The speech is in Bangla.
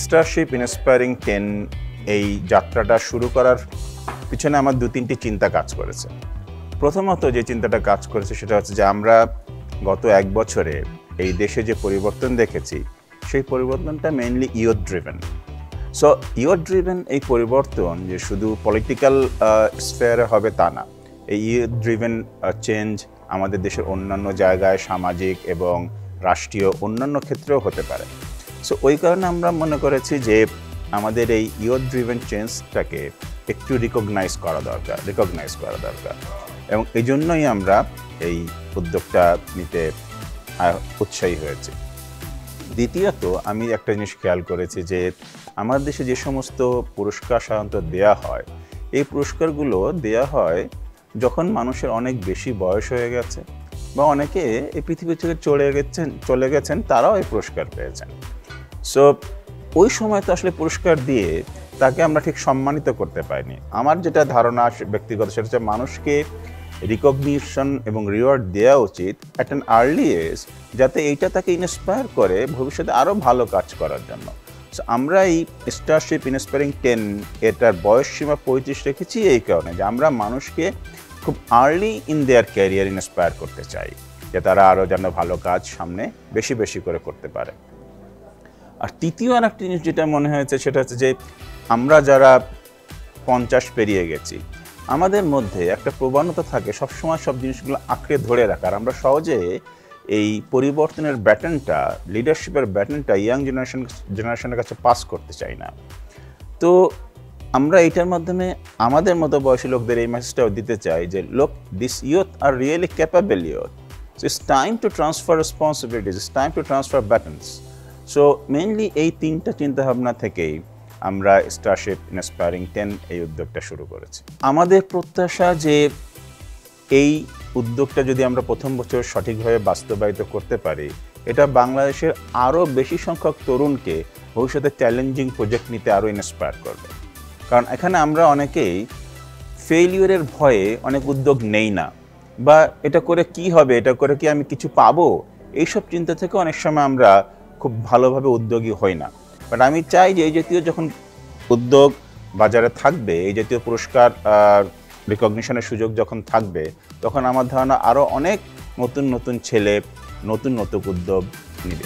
স্টারশিপ ইন্সপায়ারিং 10 এই যাত্রাটা শুরু করার পিছনে আমার দু-তিনটি চিন্তা কাজ করেছে। প্রথমত যে চিন্তাটা কাজ করেছে সেটা হচ্ছে যে আমরা গত 1 বছরে এই দেশে যে পরিবর্তন দেখেছি সেই পরিবর্তনটা mainly youth driven. So youth driven এই পরিবর্তন যে শুধু পলিটিক্যাল স্ফেয়ারে হবে তা না, এই ইয়ুথ ড্রিভেন চেঞ্জ আমাদের দেশের অন্যান্য জায়গায় সামাজিক এবং রাষ্ট্রীয় অন্যান্য ক্ষেত্রেও হতে পারে। সো ওই কারণে আমরা মনে করেছি যে আমাদের এই ইয়ুথ ড্রিভেন চেঞ্জটাকে একটু রিকগনাইজ করা দরকার এবং এই জন্যই আমরা এই উদ্যোগটা নিতে উৎসাহী হয়েছি। দ্বিতীয়ত আমি একটা জিনিস খেয়াল করেছি যে আমার দেশে যে সমস্ত পুরস্কার সাধারণত দেয়া হয়, এই পুরস্কারগুলো দেয়া হয় যখন মানুষের অনেক বেশি বয়স হয়ে গেছে বা অনেকে এই পৃথিবী থেকে চলে গেছেন তারাও এই পুরস্কার পেয়েছেন। সো ওই সময় তো আসলে পুরস্কার দিয়ে তাকে আমরা ঠিক সম্মানিত করতে পারিনি। আমার যেটা ধারণা ব্যক্তিগত সেটা হচ্ছে মানুষকে রিকগনিশন এবং রিওয়ার্ড দেওয়া উচিত অ্যাট অ্যান আর্লি এজ, যাতে এইটা তাকে ইন্সপায়ার করে ভবিষ্যতে আরও ভালো কাজ করার জন্য। সো আমরা এই স্টারশিপ ইন্সপায়ারিং 10 এটার বয়স সীমা 35 রেখেছি এই কারণে যে আমরা মানুষকে খুব early in their career inspire করতে চাই, যে তারা আরও যেন ভালো কাজ সামনে বেশি বেশি করে করতে পারে। আর তৃতীয় আর একটা জিনিস যেটা মনে হয়েছে সেটা হচ্ছে যে আমরা যারা 50 পেরিয়ে গেছি আমাদের মধ্যে একটা প্রবণতা থাকে সবসময় সব জিনিসগুলো আঁকড়ে ধরে রাখার। আমরা সহজে এই পরিবর্তনের ব্যাটনটা, লিডারশিপের ব্যাটনটা ইয়াং জেনারেশনের কাছে পাস করতে চাই না। তো আমরা এইটার মাধ্যমে আমাদের মতো বয়সী লোকদের এই মেসেজটাও দিতে চাই যে লোক, this youth are really capable youth, so it's time to transfer responsibilities, it's time to transfer batons. So mainly এই 3টা চিন্তাভাবনা থেকেই আমরা স্টারশিপ ইন্সপায়ারিং 10 এই উদ্যোগটা শুরু করেছি। আমাদের প্রত্যাশা যে এই উদ্যোগটা যদি আমরা প্রথম বছর সঠিকভাবে বাস্তবায়িত করতে পারি, এটা বাংলাদেশের আরও বেশি সংখ্যক তরুণকে ভবিষ্যতে চ্যালেঞ্জিং প্রজেক্ট নিতে আরও ইন্সপায়ার করবে। কারণ এখানে আমরা অনেকেই ফেইলিউরের ভয়ে অনেক উদ্যোগ নেই না, বা এটা করে কি হবে, এটা করে কি আমি কিছু পাবো, এইসব চিন্তা থেকে অনেক সময় আমরা খুব ভালোভাবে উদ্যোগী হই না। বাট আমি চাই যে এই জাতীয় যখন উদ্যোগ বাজারে থাকবে, এই জাতীয় পুরস্কার রিকগনিশনের সুযোগ যখন থাকবে, তখন আমার ধারণা আরও অনেক নতুন নতুন ছেলে নতুন নতুন উদ্যোগ নেবে।